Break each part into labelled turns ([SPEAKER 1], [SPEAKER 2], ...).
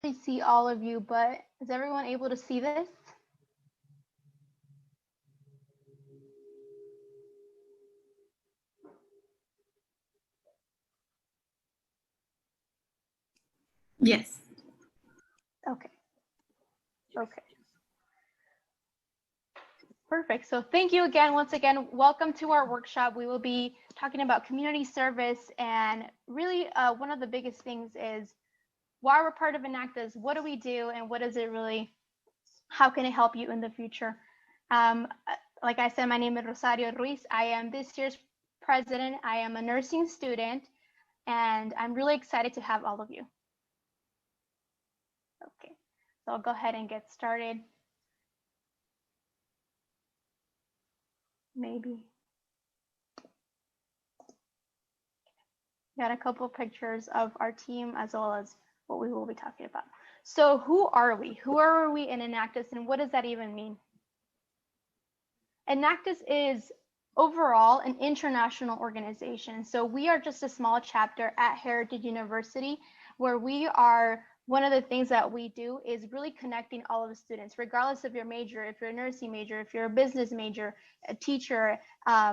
[SPEAKER 1] actually see all of you, but is everyone able to see this?
[SPEAKER 2] Yes.
[SPEAKER 1] Okay. Okay. Perfect. So thank you again. Once again, welcome to our workshop. We will be talking about community service, and really one of the biggest things is why we're part of Enactus, what do we do, and what is it really, how can it help you in the future? Like I said, my name is Rosario Ruiz. I am this year's president. I am a nursing student, and I'm really excited to have all of you. Okay, so I'll go ahead and get started. Maybe. Got a couple of pictures of our team as well as what we will be talking about. So who are we? Who are we in Enactus, and what does that even mean? Enactus is overall an international organization. So we are just a small chapter at Heritage University, where we are, one of the things that we do is really connecting all of the students, regardless of your major. If you're a nursing major, if you're a business major, a teacher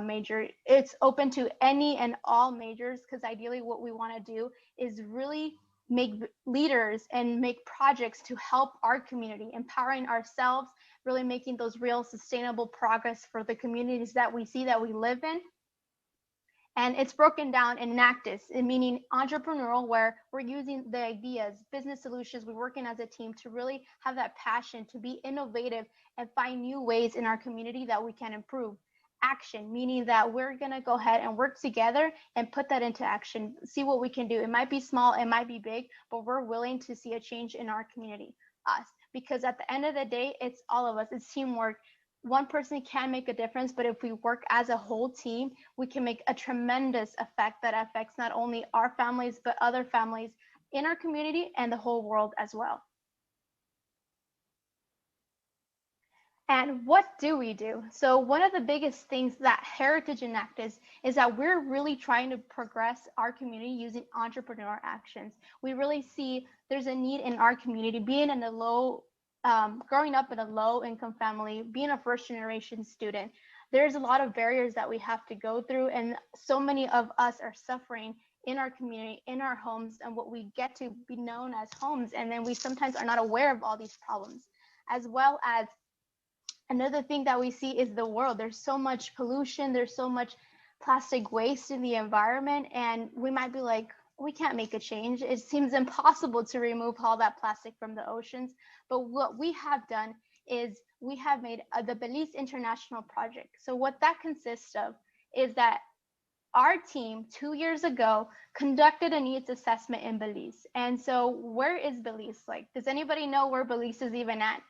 [SPEAKER 1] major, it's open to any and all majors, because ideally what we want to do is really make leaders and make projects to help our community, empowering ourselves, really making those real sustainable progress for the communities that we see, that we live in. And it's broken down in Enactus, meaning entrepreneurial, where we're using the ideas, business solutions, we're working as a team to really have that passion to be innovative and find new ways in our community that we can improve. Action, meaning that we're gonna go ahead and work together and put that into action, see what we can do. It might be small, it might be big, but we're willing to see a change in our community, us. Because at the end of the day, it's all of us, it's teamwork. One person can make a difference, but if we work as a whole team, we can make a tremendous effect that affects not only our families, but other families in our community and the whole world as well. And what do we do? So one of the biggest things that Heritage Enactus is that we're really trying to progress our community using entrepreneur actions. We really see there's a need in our community, being in a low growing up in a low income family, being a first generation student, there's a lot of barriers that we have to go through. And so many of us are suffering in our community, in our homes, and what we get to be known as homes. And then we sometimes are not aware of all these problems. As well as another thing that we see is the world. There's so much pollution, there's so much plastic waste in the environment. And we might be like, we can't make a change. It seems impossible to remove all that plastic from the oceans. But what we have done is we have made the Belize International Project. So what that consists of is that our team 2 years ago conducted a needs assessment in Belize. And so where is Belize? Like, does anybody know where Belize is even at?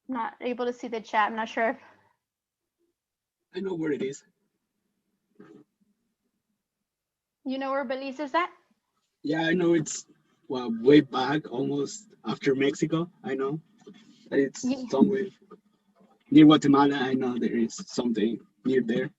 [SPEAKER 1] Not able to see the chat. I'm not sure if
[SPEAKER 3] I know where it is.
[SPEAKER 1] you know where Belize is at.
[SPEAKER 3] Yeah, I know it's way back, almost after Mexico. I know that it's somewhere near Guatemala. I know there is something near there.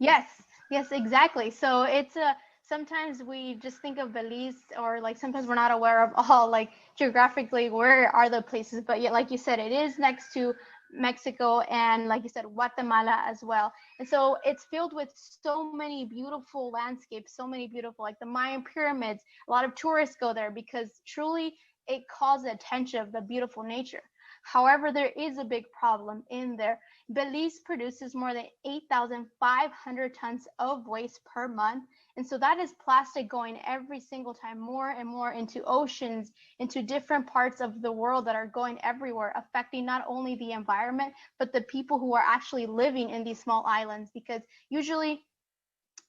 [SPEAKER 1] Yes, yes, exactly. So it's a sometimes we just think of Belize, or like sometimes we're not aware of all like geographically where are the places, but yet like you said, it is next to Mexico and like you said, Guatemala as well. And so it's filled with so many beautiful landscapes, so many beautiful, like the Mayan pyramids. A lot of tourists go there because truly it calls the attention of the beautiful nature. However, there is a big problem in there. Belize produces more than 8,500 tons of waste per month. And so that is plastic going every single time more and more into oceans, into different parts of the world that are going everywhere, affecting not only the environment, but the people who are actually living in these small islands. Because usually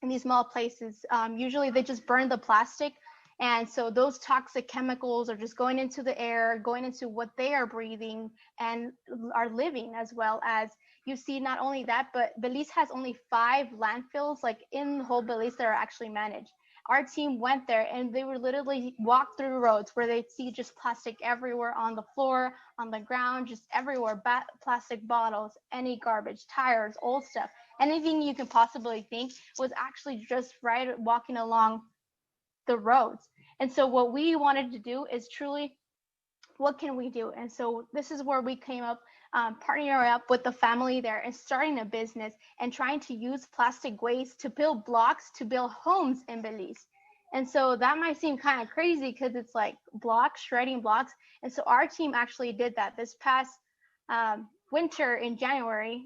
[SPEAKER 1] in these small places, usually they just burn the plastic. And so those toxic chemicals are just going into the air, going into what they are breathing and are living, as well as you see not only that, but Belize has only 5 landfills like in the whole Belize that are actually managed. our team went there and they would literally walk through roads where they'd see just plastic everywhere on the floor, on the ground, just everywhere, plastic bottles, any garbage, tires, old stuff, anything you can possibly think was actually just right walking along the roads. And so what we wanted to do is truly, what can we do? And so this is where we came up, partnering up with the family there and starting a business and trying to use plastic waste to build blocks, to build homes in Belize. And so that might seem kind of crazy because it's like blocks, shredding blocks. And so our team actually did that this past winter in January.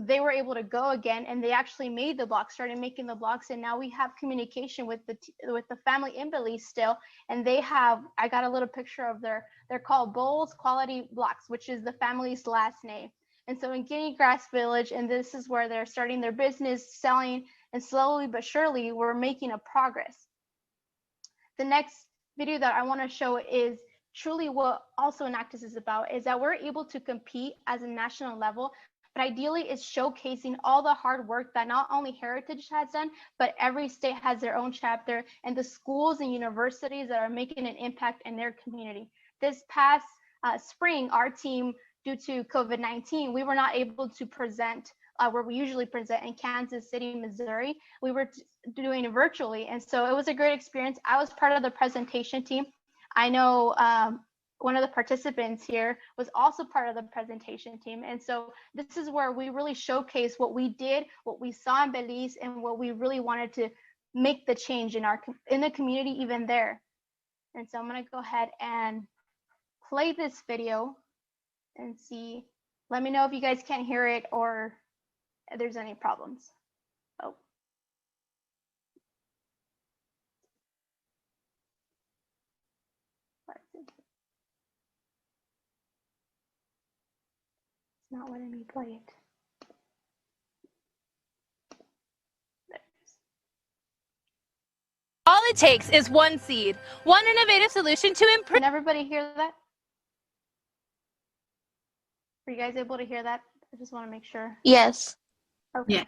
[SPEAKER 1] They were able to go again and they actually made the blocks, started making the blocks. And now we have communication with the family in Belize still. And they have, I got a little picture of they're called Bowles Quality Blocks, which is the family's last name. And so in Guinea Grass Village, and this is where they're starting their business, selling, and slowly but surely we're making a progress. The next video that I want to show is truly what also Enactus is about, is that we're able to compete as a national level, but ideally it's showcasing all the hard work that not only Heritage has done, but every state has their own chapter, and the schools and universities that are making an impact in their community. This past spring, our team, due to COVID-19, we were not able to present where we usually present in Kansas City, Missouri. We were doing it virtually, and so it was a great experience. I was part of the presentation team. I know one of the participants here was also part of the presentation team. And so this is where we really showcase what we did, what we saw in Belize, and what we really wanted to make the change in the community even there. And so I'm gonna go ahead and play this video and see. Let me know if you guys can't hear it or if there's any problems. Oh. Not letting me play it.
[SPEAKER 4] All it takes is one seed, one innovative solution to improve.
[SPEAKER 1] Can everybody hear that? Are you guys able to hear that? I just want to make sure.
[SPEAKER 2] Yes.
[SPEAKER 1] Okay.
[SPEAKER 2] Yeah.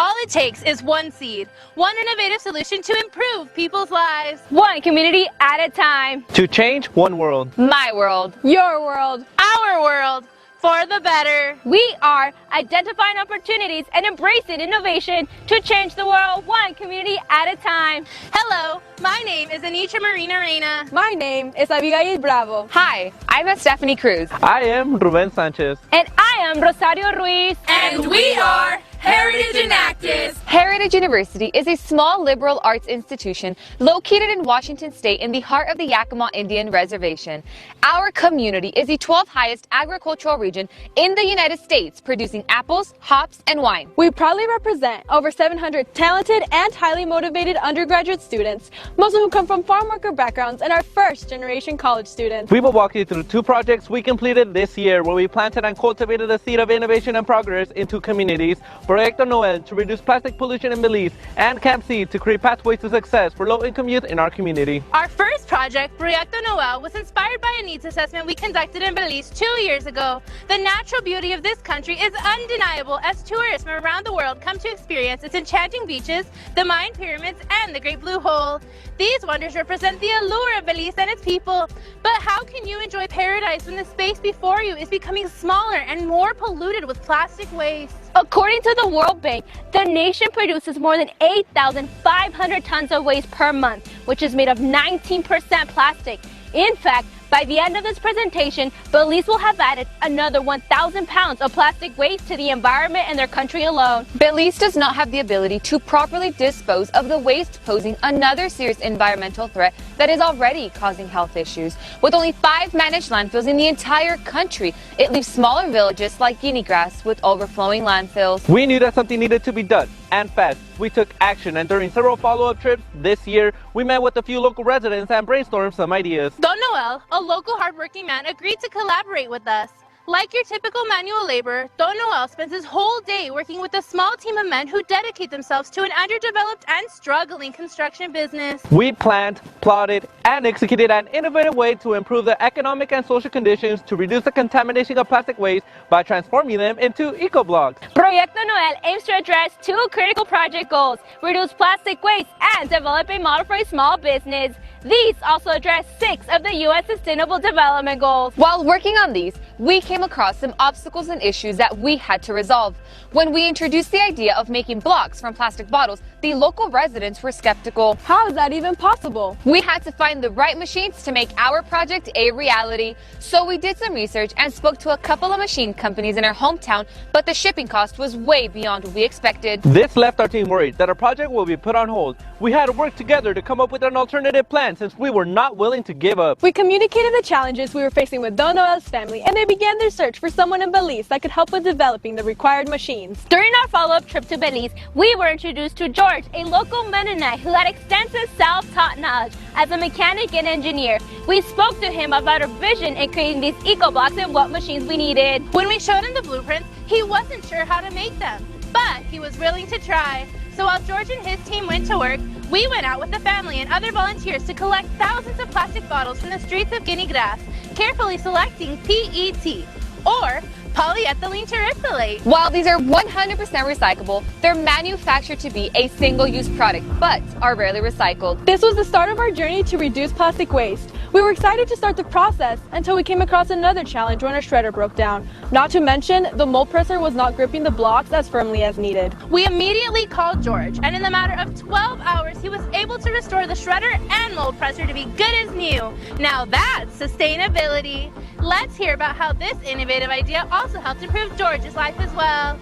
[SPEAKER 4] All it takes is one seed, one innovative solution to improve people's lives. One community at a time.
[SPEAKER 5] To change one world.
[SPEAKER 4] My world. Your world. Our world. For the better. We are identifying opportunities and embracing innovation to change the world one community at a time. Hello, my name is Anitra Marina Reina.
[SPEAKER 6] My name is Abigail Bravo.
[SPEAKER 7] Hi, I'm Stephanie Cruz.
[SPEAKER 5] I am Ruben Sanchez.
[SPEAKER 4] And I am Rosario Ruiz.
[SPEAKER 6] And we are Heritage Enactus.
[SPEAKER 7] Heritage University is a small liberal arts institution located in Washington State in the heart of the Yakima Indian Reservation. Our community is the 12th highest agricultural region in the United States, producing apples, hops, and wine.
[SPEAKER 6] We proudly represent over 700 talented and highly motivated undergraduate students, most of whom come from farm worker backgrounds and are first-generation college students.
[SPEAKER 5] We will walk you through 2 projects we completed this year where we planted and cultivated the seed of innovation and progress into communities. Proyecto Noel to reduce plastic pollution in Belize, and Camp Seed to create pathways to success for low-income youth in our community.
[SPEAKER 4] Our first project, Proyecto Noel, was inspired by a needs assessment we conducted in Belize 2 years ago. The natural beauty of this country is undeniable as tourists from around the world come to experience its enchanting beaches, the Mayan pyramids, and the Great Blue Hole. These wonders represent the allure of Belize and its people. But how can you enjoy paradise when the space before you is becoming smaller and more polluted with plastic waste? According to the World Bank, the nation produces more than 8,500 tons of waste per month, which is made of 19% plastic. In fact, by the end of this presentation, Belize will have added another 1,000 pounds of plastic waste to the environment in their country alone.
[SPEAKER 7] Belize does not have the ability to properly dispose of the waste, posing another serious environmental threat that is already causing health issues. With only 5 managed landfills in the entire country, it leaves smaller villages like Guinea Grass with overflowing landfills.
[SPEAKER 5] We knew that something needed to be done, and fast. We took action, and during several follow-up trips this year, we met with a few local residents and brainstormed some ideas.
[SPEAKER 4] Don Noel, a local hardworking man, agreed to collaborate with us. Like your typical manual laborer, Don Noel spends his whole day working with a small team of men who dedicate themselves to an underdeveloped and struggling construction business.
[SPEAKER 5] We planned, plotted, and executed an innovative way to improve the economic and social conditions to reduce the contamination of plastic waste by transforming them into eco-blocks.
[SPEAKER 6] Proyecto Noel aims to address two critical project goals: reduce plastic waste and develop a model for a small business. These also address 6 of the U.S. Sustainable Development Goals.
[SPEAKER 7] While working on these, we came across some obstacles and issues that we had to resolve. When we introduced the idea of making blocks from plastic bottles, the local residents were skeptical.
[SPEAKER 6] How is that even possible?
[SPEAKER 7] We had to find the right machines to make our project a reality. So we did some research and spoke to a couple of machine companies in our hometown, but the shipping cost was way beyond what we expected.
[SPEAKER 5] This left our team worried that our project will be put on hold. We had to work together to come up with an alternative plan since we were not willing to give up.
[SPEAKER 6] We communicated the challenges we were facing with Don Noel's family, and they began their search for someone in Belize that could help with developing the required machines. During our follow-up trip to Belize, we were introduced to George, a local Mennonite who had extensive self-taught knowledge as a mechanic and engineer. We spoke to him about our vision in creating these eco-blocks and what machines we needed.
[SPEAKER 4] When we showed him the blueprints, he wasn't sure how to make them, but he was willing to try. So while George and his team went to work, we went out with the family and other volunteers to collect thousands of plastic bottles from the streets of Guinea Grass, carefully selecting PET, or polyethylene terephthalate.
[SPEAKER 7] While these are 100% recyclable, they're manufactured to be a single-use product, but are rarely recycled.
[SPEAKER 6] This was the start of our journey to reduce plastic waste. We were excited to start the process until we came across another challenge when our shredder broke down. Not to mention, the mold presser was not gripping the blocks as firmly as needed.
[SPEAKER 4] We immediately called George, and in the matter of 12 hours, he was able to restore the shredder and mold presser to be good as new. Now that's sustainability. Let's hear about how this innovative idea also helped improve George's life as well.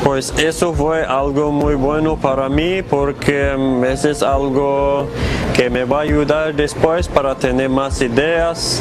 [SPEAKER 8] Pues eso fue algo muy bueno para mí porque eso es algo que me va a ayudar después para tener más ideas.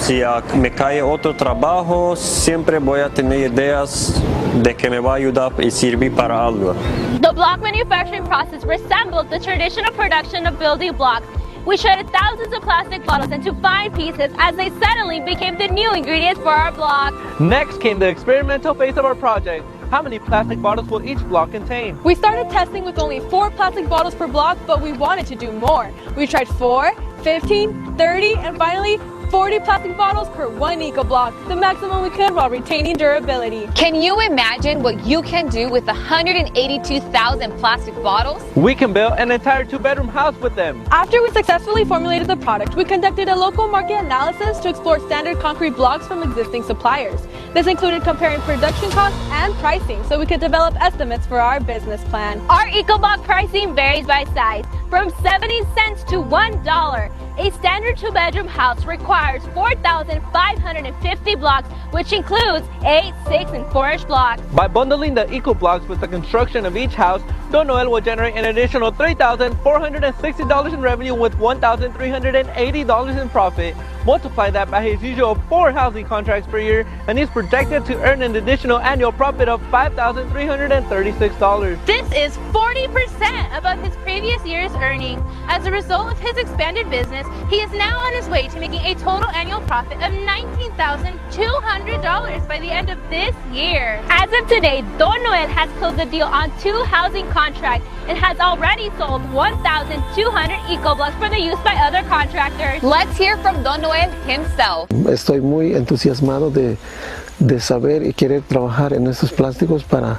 [SPEAKER 8] Si me cae otro trabajo, siempre voy a tener ideas de que me va a ayudar y servir para algo.
[SPEAKER 6] The block manufacturing process resembles the traditional production of building blocks. We shredded thousands of plastic bottles into fine pieces as they suddenly became the new ingredients for our block.
[SPEAKER 5] Next came the experimental phase of our project. How many plastic bottles will each block contain?
[SPEAKER 6] We started testing with only 4 plastic bottles per block, but we wanted to do more. We tried 4, 15, 30, and finally 40 plastic bottles per 1 eco-block, the maximum we could while retaining durability.
[SPEAKER 7] Can you imagine what you can do with 182,000 plastic bottles?
[SPEAKER 5] We can build an entire 2-bedroom house with them.
[SPEAKER 6] After we successfully formulated the product, we conducted a local market analysis to explore standard concrete blocks from existing suppliers. This included comparing production costs and pricing so we could develop estimates for our business plan. Our eco-block pricing varies by size, from 70 cents to $1. A standard 2-bedroom house requires 4,550 blocks, which includes 8, 6, and 4-inch blocks.
[SPEAKER 5] By bundling the eco-blocks with the construction of each house, Don Noel will generate an additional $3,460 in revenue with $1,380 in profit. Multiply that by his usual 4 housing contracts per year, and he's projected to earn an additional annual profit of $5,336.
[SPEAKER 4] This is 40% above his previous year's earnings. As a result of his expanded business, he is now on his way to making a total annual profit of $19,200 by the end of this year. As of today, Don Noel has closed a deal on 2 housing contracts and has already sold 1,200 eco-blocks for the use by other contractors.
[SPEAKER 7] Let's hear from Don Noel himself.
[SPEAKER 9] Estoy muy entusiasmado de saber y querer trabajar en estos plásticos para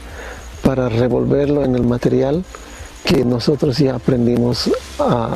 [SPEAKER 9] revolverlo en el material que nosotros ya aprendimos a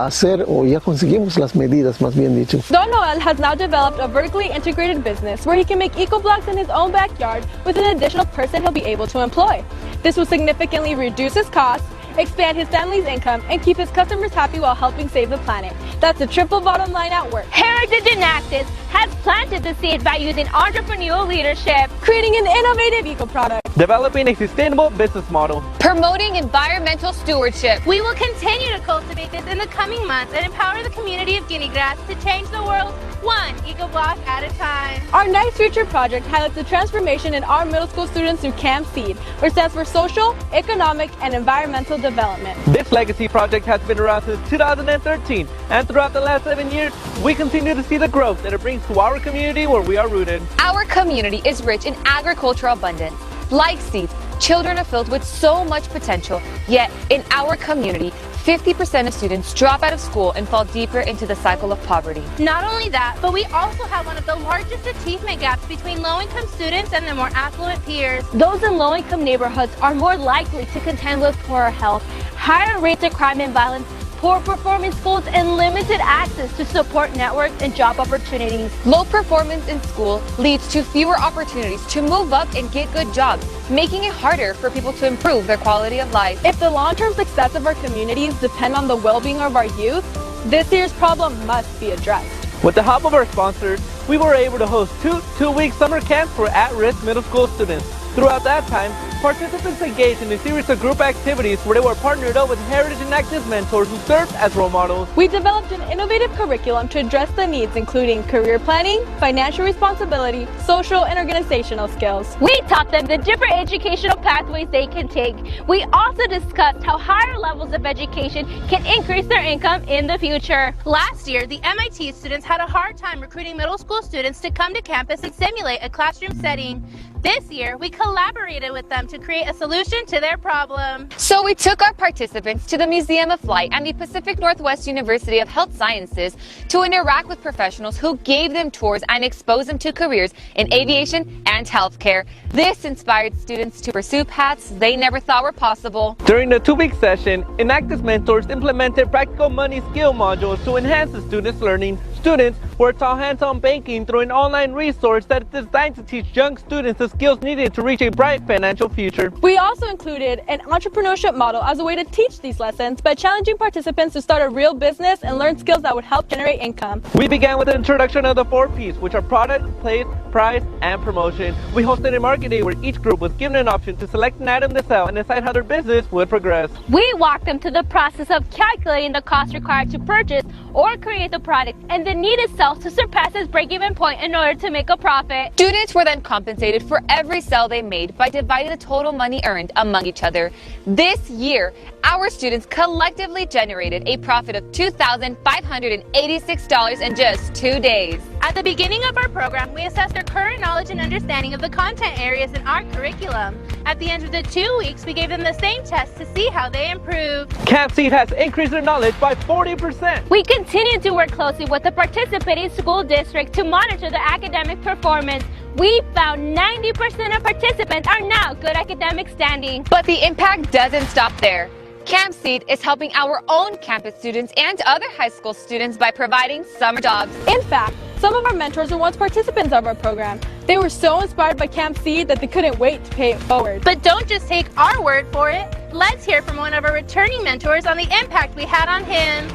[SPEAKER 9] hacer, o ya conseguimos las medidas, más bien dicho.
[SPEAKER 6] Don Noel has now developed a vertically integrated business where he can make eco-blocks in his own backyard with an additional person he'll be able to employ. This will significantly reduce his costs, expand his family's income, and keep his customers happy while helping save the planet. That's the triple bottom line at work. Heritage Enactus has planted the seed by using entrepreneurial leadership, creating an innovative eco-product,
[SPEAKER 5] developing a sustainable business model,
[SPEAKER 7] promoting environmental stewardship.
[SPEAKER 4] We will continue to cultivate this in the coming months and empower the community of Guinea Grass to change the world one eco block at a time.
[SPEAKER 6] Our Nice Future project highlights the transformation in our middle school students through Camp Seed, which stands for Social, Economic, and Environmental Development.
[SPEAKER 5] This legacy project has been around since 2013, and throughout the last 7 years, we continue to see the growth that it brings to our community where we are rooted.
[SPEAKER 7] Our community is rich in agricultural abundance. Like seeds, children are filled with so much potential, yet in our community, 50% of students drop out of school and fall deeper into the cycle of poverty.
[SPEAKER 4] Not only that, but we also have one of the largest achievement gaps between low-income students and their more affluent peers.
[SPEAKER 10] Those in low-income neighborhoods are more likely to contend with poorer health, higher rates of crime and violence, poor performing schools, and limited access to support networks and job opportunities.
[SPEAKER 7] Low performance in school leads to fewer opportunities to move up and get good jobs, making it harder for people to improve their quality of life.
[SPEAKER 6] If the long-term success of our communities depend on the well-being of our youth, this year's problem must be addressed.
[SPEAKER 5] With the help of our sponsors, we were able to host two-week summer camps for at-risk middle school students. Throughout that time, participants engaged in a series of group activities where they were partnered up with Heritage and Active mentors who served as role models.
[SPEAKER 6] We developed an innovative curriculum to address the needs, including career planning, financial responsibility, social and organizational skills.
[SPEAKER 10] We taught them the different educational pathways they can take. We also discussed how higher levels of education can increase their income in the future.
[SPEAKER 4] Last year, the MIT students had a hard time recruiting middle school students to come to campus and simulate a classroom setting. This year, we collaborated with them to create a solution to their problem.
[SPEAKER 7] So we took our participants to the Museum of Flight and the Pacific Northwest University of Health Sciences to interact with professionals who gave them tours and exposed them to careers in aviation and healthcare. This inspired students to pursue paths they never thought were possible.
[SPEAKER 5] During the 2-week session, Enactus mentors implemented practical money skill modules to enhance the students' learning. Students were taught hands-on banking through an online resource that is designed to teach young students the skills needed to reach a bright financial future.
[SPEAKER 6] We also included an entrepreneurship model as a way to teach these lessons by challenging participants to start a real business and learn skills that would help generate income.
[SPEAKER 5] We began with the introduction of the 4 P's, which are product, place, price, and promotion. We hosted a market day where each group was given an option to select an item to sell and decide how their business would progress.
[SPEAKER 10] We walked them through the process of calculating the cost required to purchase or create the product and the needed sales to surpass its break-even point in order to make a profit.
[SPEAKER 7] Students were then compensated for every sale they made by dividing the total money earned among each other. This year, our students collectively generated a profit of $2,586 in just 2 days.
[SPEAKER 4] At the beginning of our program, we assessed their current knowledge and understanding of the content areas in our curriculum. At the end of the 2 weeks, we gave them the same test to see how they improved.
[SPEAKER 5] Camp Seed has increased their knowledge by 40%.
[SPEAKER 10] We continue to work closely with the participating school district to monitor their academic performance. We found 90% of participants are now good academic standing.
[SPEAKER 7] But the impact doesn't stop there. Camp Seed is helping our own campus students and other high school students by providing summer jobs.
[SPEAKER 6] In fact, some of our mentors were once participants of our program. They were so inspired by Camp Seed that they couldn't wait to pay it forward.
[SPEAKER 4] But don't just take our word for it. Let's hear from one of our returning mentors on the impact we had on him.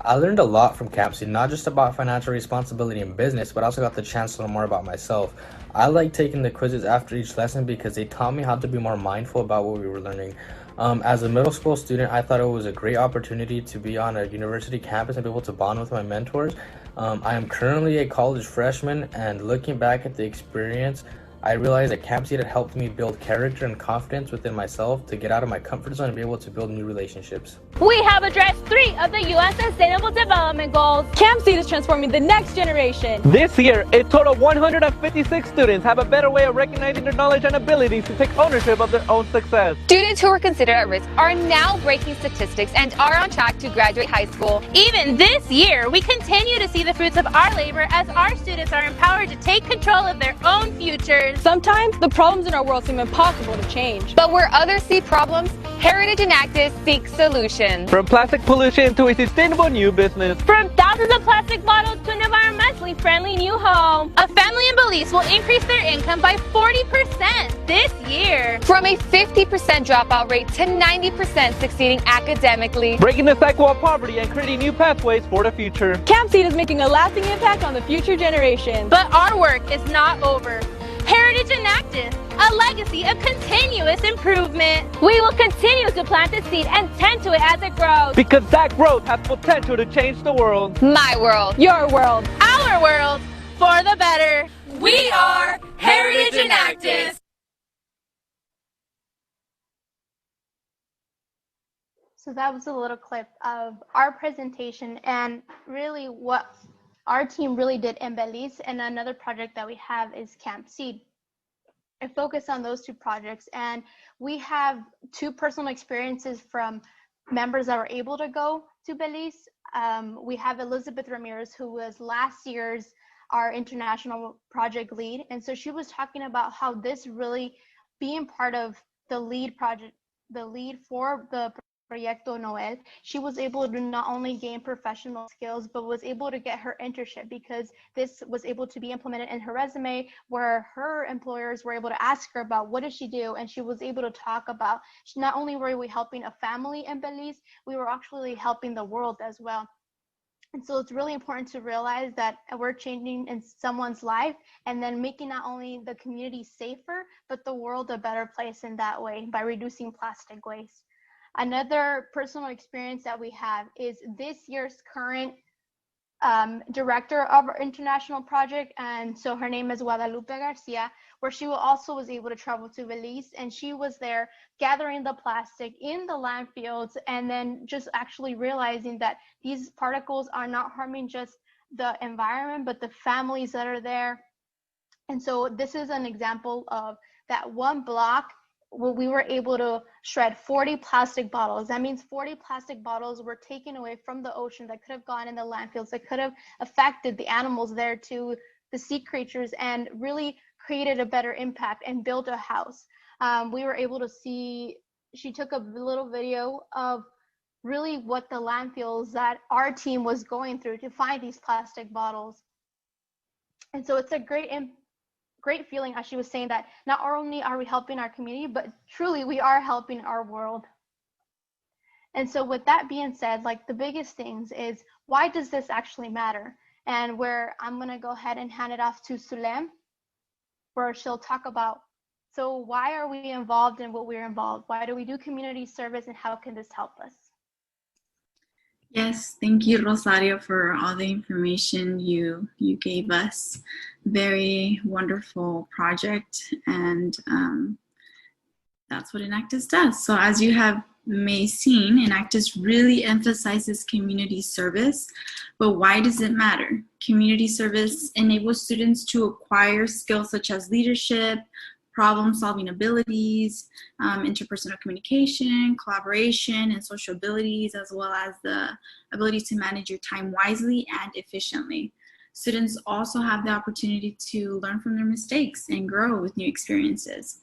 [SPEAKER 11] I learned a lot from Camp Seed, not just about financial responsibility in business, but I also got the chance to learn more about myself. I like taking the quizzes after each lesson because they taught me how to be more mindful about what we were learning. As a middle school student, I thought it was a great opportunity to be on a university campus and be able to bond with my mentors. I am currently a college freshman, and looking back at the experience, I realized that Camp Seed had helped me build character and confidence within myself to get out of my comfort zone and be able to build new relationships.
[SPEAKER 10] We have addressed 3 of the U.S. Sustainable Development Goals.
[SPEAKER 6] Camp Seed is transforming the next generation.
[SPEAKER 5] This year, a total of 156 students have a better way of recognizing their knowledge and abilities to take ownership of their own success.
[SPEAKER 7] Students who were considered at risk are now breaking statistics and are on track to graduate high school.
[SPEAKER 4] Even this year, we continue to see the fruits of our labor as our students are empowered to take control of their own futures.
[SPEAKER 6] Sometimes the problems in our world seem impossible to change.
[SPEAKER 7] But where others see problems, Heritage and Active seek solutions.
[SPEAKER 5] From plastic pollution to a sustainable new business.
[SPEAKER 10] From thousands of plastic bottles to an environmentally friendly new home.
[SPEAKER 4] A family in Belize will increase their income by 40% this year.
[SPEAKER 7] From a 50% dropout rate to 90% succeeding academically.
[SPEAKER 5] Breaking the cycle of poverty and creating new pathways for the future.
[SPEAKER 6] Camp Seed is making a lasting impact on the future generations.
[SPEAKER 4] But our work is not over. Heritage and Active, a legacy of continuous improvement.
[SPEAKER 10] We will continue to plant the seed and tend to it as it grows.
[SPEAKER 5] Because that growth has potential to change the world.
[SPEAKER 7] My world.
[SPEAKER 6] Your world.
[SPEAKER 4] Our our world for the better. We are Heritage Enactus.
[SPEAKER 1] So that was a little clip of our presentation and really what our team really did in Belize, and another project that we have is Camp Seed. I focus on those two projects, and we have two personal experiences from members that were able to go to Belize. We have Elizabeth Ramirez, who was last year's our international project lead, and so she was talking about how this really being part of the lead project, the lead for the Proyecto Noel, she was able to not only gain professional skills, but was able to get her internship, because this was able to be implemented in her resume, where her employers were able to ask her about what does she do, and she was able to talk about, not only were we helping a family in Belize, we were actually helping the world as well. And so it's really important to realize that we're changing in someone's life and then making not only the community safer, but the world a better place in that way by reducing plastic waste. Another personal experience that we have is this year's current director of our international project, and so her name is Guadalupe Garcia, where she also was able to travel to Belize, and she was there gathering the plastic in the landfills, and then just actually realizing that these particles are not harming just the environment, but the families that are there. And so this is an example of that one block where we were able to shred 40 plastic bottles. That means 40 plastic bottles were taken away from the ocean that could have gone in the landfills, that could have affected the animals there too, the sea creatures, and really created a better impact and built a house. We were able to see, she took a little video of really what the landfills that our team was going through to find these plastic bottles. And so it's a great feeling, as she was saying, that not only are we helping our community, but truly we are helping our world. And so with that being said, like the biggest things is, why does this actually matter? And where I'm going to go ahead and hand it off to Sulem, where she'll talk about, so why are we involved in what we're involved? Why do we do community service, and how can this help us?
[SPEAKER 2] Yes, thank you, Rosario, for all the information you gave us. Very wonderful project, and that's what Enactus does. So as you have may seen, Enactus really emphasizes community service, but why does it matter? Community service enables students to acquire skills such as leadership, problem-solving abilities, interpersonal communication, collaboration, and social abilities, as well as the ability to manage your time wisely and efficiently. Students also have the opportunity to learn from their mistakes and grow with new experiences.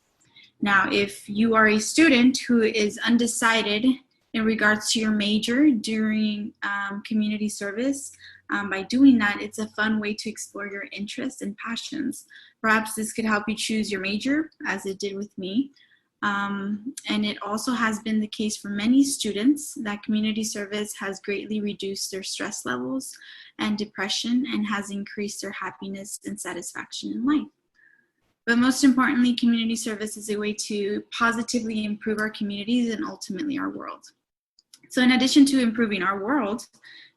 [SPEAKER 2] Now, if you are a student who is undecided in regards to your major during community service, by doing that, it's a fun way to explore your interests and passions. Perhaps this could help you choose your major, as it did with me. And it also has been the case for many students that community service has greatly reduced their stress levels and depression, and has increased their happiness and satisfaction in life. But most importantly, community service is a way to positively improve our communities and ultimately our world. So in addition to improving our world,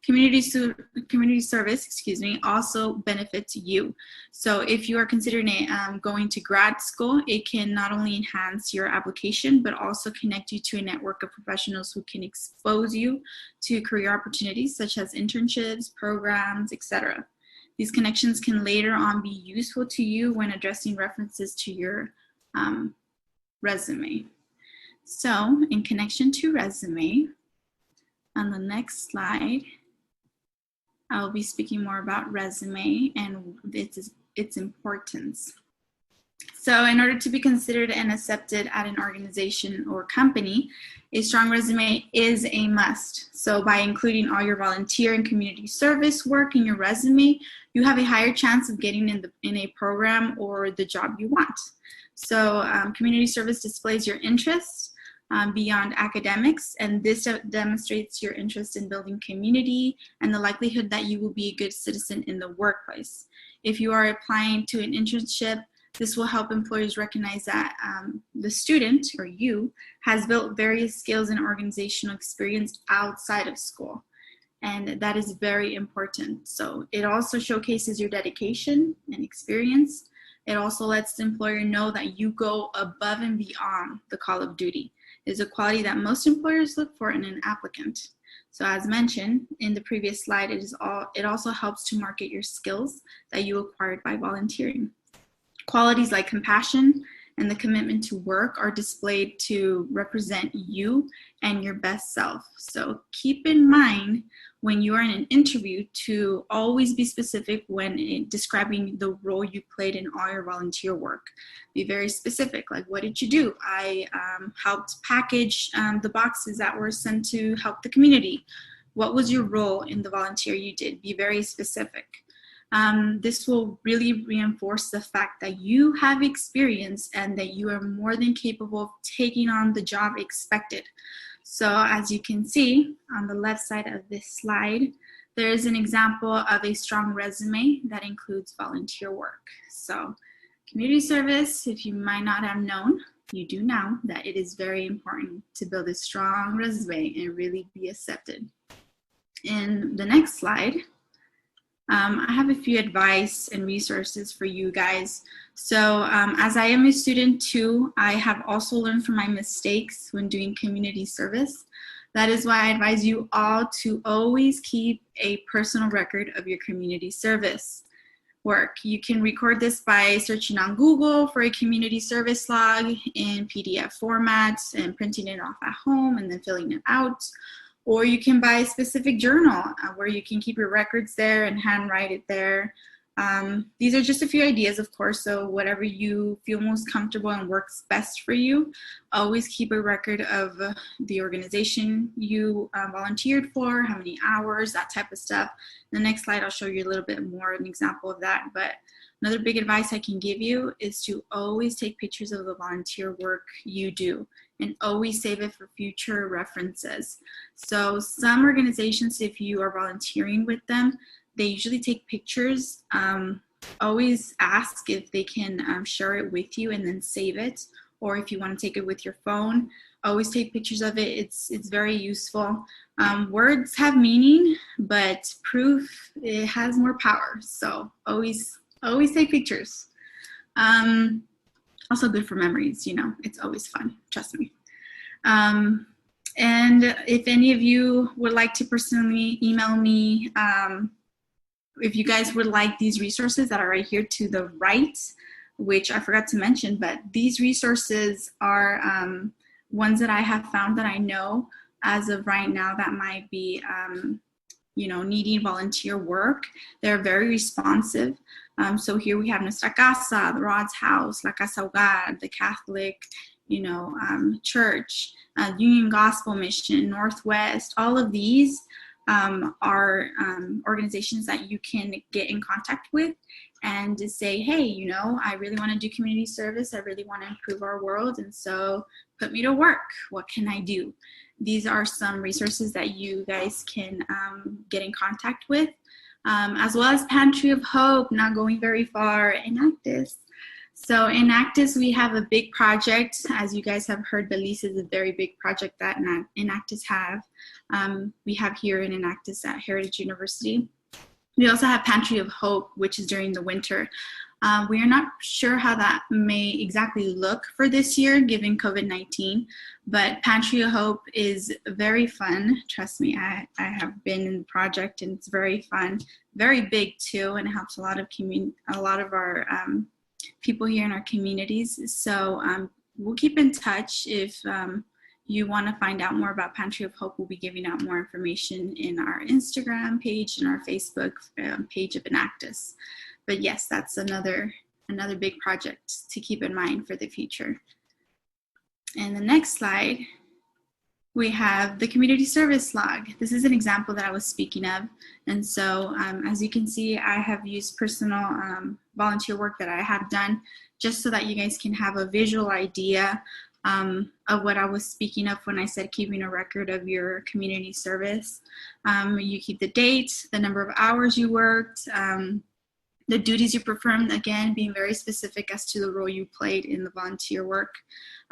[SPEAKER 2] community service, also benefits you. So if you are considering going to grad school, it can not only enhance your application, but also connect you to a network of professionals who can expose you to career opportunities such as internships, programs, etc. These connections can later on be useful to you when addressing references to your resume. So in connection to resume, on the next slide, I will be speaking more about resume and its importance. So in order to be considered and accepted at an organization or company, a strong resume is a must. So by including all your volunteer and community service work in your resume, you have a higher chance of getting in a program or the job you want. So community service displays your interests beyond academics, and this demonstrates your interest in building community and the likelihood that you will be a good citizen in the workplace. If you are applying to an internship, this will help employers recognize that the student, or you, has built various skills and organizational experience outside of school. And that is very important. So it also showcases your dedication and experience. It also lets the employer know that you go above and beyond the call of duty. It is a quality that most employers look for in an applicant. So as mentioned in the previous slide, it also helps to market your skills that you acquired by volunteering. Qualities like compassion and the commitment to work are displayed to represent you and your best self. So keep in mind when you are in an interview to always be specific when describing the role you played in all your volunteer work. Be very specific, like what did you do? I helped package the boxes that were sent to help the community. What was your role in the volunteer you did? Be very specific. This will really reinforce the fact that you have experience and that you are more than capable of taking on the job expected. So as you can see on the left side of this slide, there is an example of a strong resume that includes volunteer work. So community service, if you might not have known, you do now that it is very important to build a strong resume and really be accepted. In the next slide, I have a few advice and resources for you guys. So as I am a student too, I have also learned from my mistakes when doing community service. That is why I advise you all to always keep a personal record of your community service work. You can record this by searching on Google for a community service log in PDF format and printing it off at home and then filling it out. Or you can buy a specific journal where you can keep your records there and handwrite it there. These are just a few ideas, of course, so whatever you feel most comfortable and works best for you, always keep a record of the organization you volunteered for, how many hours, that type of stuff. The next slide, I'll show you a little bit more an example of that. But another big advice I can give you is to always take pictures of the volunteer work you do and always save it for future references. So some organizations, if you are volunteering with them, they usually take pictures. Always ask if they can share it with you and then save it. Or if you want to take it with your phone, always take pictures of it. It's very useful. Words have meaning, but proof, it has more power. So always take pictures. Also good for memories, you know, it's always fun, trust me. And if any of you would like to personally email me, if you guys would like these resources that are right here to the right, which I forgot to mention, but these resources are ones that I have found that I know as of right now that might be, you know, needing volunteer work. They're very responsive. So here we have Nuestra Casa, the Rod's House, La Casa Hogar, the Catholic, you know, church, Union Gospel Mission, Northwest. All of these are organizations that you can get in contact with and to say, hey, you know, I really want to do community service. I really want to improve our world. And so put me to work. What can I do? These are some resources that you guys can get in contact with, as well as Pantry of Hope, not going very far, Enactus. So in Enactus, we have a big project. As you guys have heard, Belize is a very big project that Enactus have. We have here in Enactus at Heritage University. We also have Pantry of Hope, which is during the winter. We are not sure how that may exactly look for this year, given COVID-19, but Pantry of Hope is very fun. Trust me, I have been in the project and it's very fun, very big too, and it helps a lot of our people here in our communities. So we'll keep in touch. If you want to find out more about Pantry of Hope, we'll be giving out more information in our Instagram page and our Facebook page of Enactus. But yes, that's another big project to keep in mind for the future. And the next slide, we have the community service log. This is an example that I was speaking of. And so as you can see, I have used personal volunteer work that I have done just so that you guys can have a visual idea of what I was speaking of when I said keeping a record of your community service. You keep the date, the number of hours you worked, the duties you performed, again, being very specific as to the role you played in the volunteer work.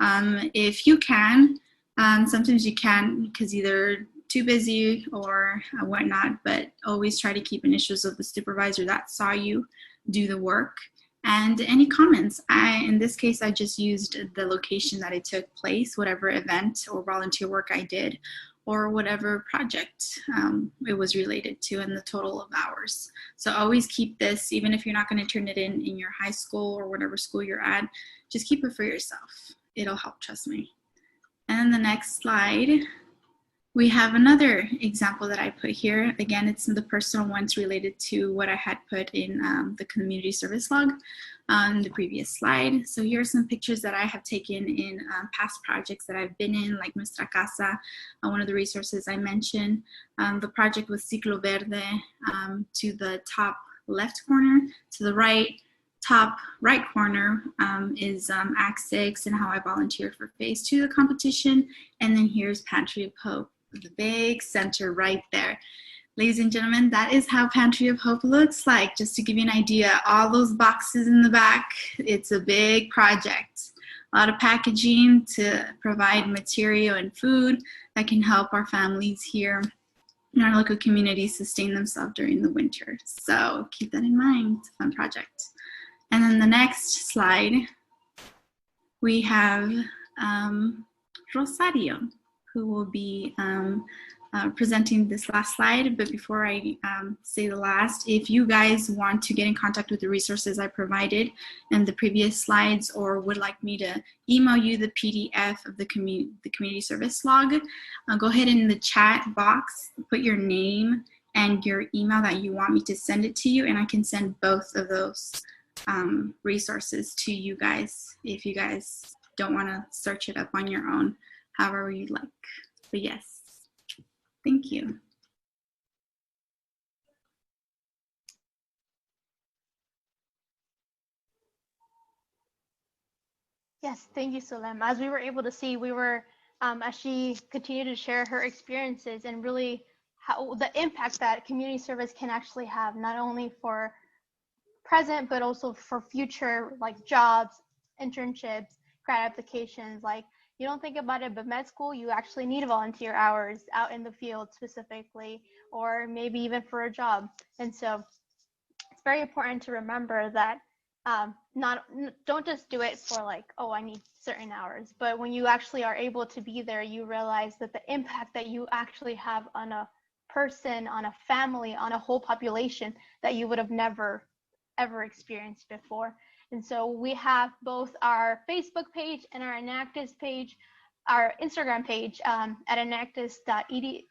[SPEAKER 2] If you can, sometimes you can, because either too busy or whatnot, but always try to keep initials of the supervisor that saw you do the work. And any comments. In this case, I just used the location that it took place, whatever event or volunteer work I did, or whatever project it was related to, and the total of hours. So always keep this, even if you're not going to turn it in your high school or whatever school you're at, just keep it for yourself. It'll help, trust me. And the next slide, we have another example that I put here. Again, it's the personal ones related to what I had put in the community service log on the previous slide. So here are some pictures that I have taken in past projects that I've been in, like Nuestra Casa, one of the resources I mentioned. The project with Ciclo Verde to the top left corner. To the top right corner is Act 6 and how I volunteered for phase 2 of the competition. And then here's Pantry of Hope, the big center right there. Ladies and gentlemen, that is how Pantry of Hope looks like. Just to give you an idea, all those boxes in the back, it's a big project. A lot of packaging to provide material and food that can help our families here in our local community sustain themselves during the winter. So keep that in mind, it's a fun project. And then the next slide, we have Rosario, who will be presenting this last slide. But before I say the last, if you guys want to get in contact with the resources I provided in the previous slides, or would like me to email you the PDF of the community service log, go ahead in the chat box, put your name and your email that you want me to send it to you, and I can send both of those resources to you guys if you guys don't want to search it up on your own, however you'd like. But yes, thank you.
[SPEAKER 1] Yes, thank you, Solem. As we were able to see, we were, as she continued to share her experiences and really how the impact that community service can actually have, not only for present, but also for future, like jobs, internships, grad applications. Like, you don't think about it, but med school, you actually need volunteer hours out in the field specifically, or maybe even for a job. And so it's very important to remember that don't just do it for like, oh, I need certain hours, but when you actually are able to be there, you realize that the impact that you actually have on a person, on a family, on a whole population that you would have never ever experienced before. And so we have both our Facebook page and our Enactus page, our Instagram page at enactus.hu,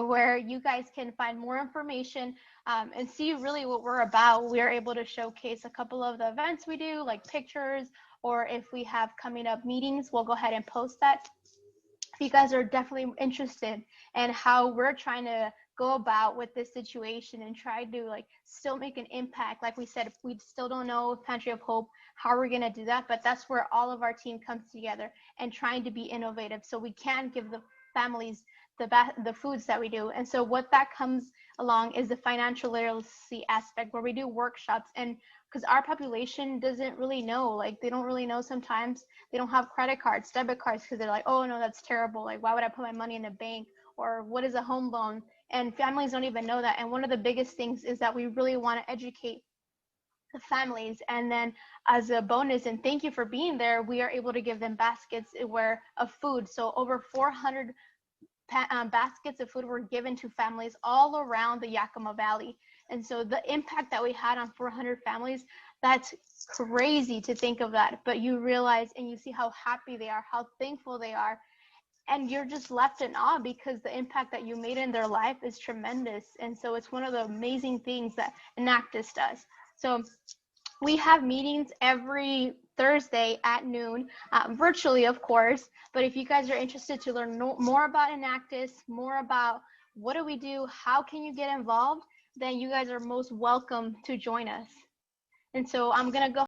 [SPEAKER 1] where you guys can find more information and see really what we're about. We are able to showcase a couple of the events we do, like pictures, or if we have coming up meetings, we'll go ahead and post that. If you guys are definitely interested in how we're trying to go about with this situation and try to like still make an impact. Like we said, we still don't know Pantry of Hope, how we're going to do that, but that's where all of our team comes together and trying to be innovative so we can give the families the foods that we do. And so what that comes along is the financial literacy aspect, where we do workshops, and because our population doesn't really know, like they don't really know, sometimes they don't have credit cards, debit cards, because they're like, oh no, that's terrible, like why would I put my money in a bank, or what is a home loan? And families don't even know that. And one of the biggest things is that we really want to educate the families. And then as a bonus, and thank you for being there, we are able to give them baskets of food. So over 400 baskets of food were given to families all around the Yakima Valley. And so the impact that we had on 400 families, that's crazy to think of that. But you realize and you see how happy they are, how thankful they are. And you're just left in awe because the impact that you made in their life is tremendous. And so it's one of the amazing things that Enactus does. So we have meetings every Thursday at noon, virtually, of course. But if you guys are interested to learn more about Enactus, more about what do we do, how can you get involved, then you guys are most welcome to join us. And so I'm going to go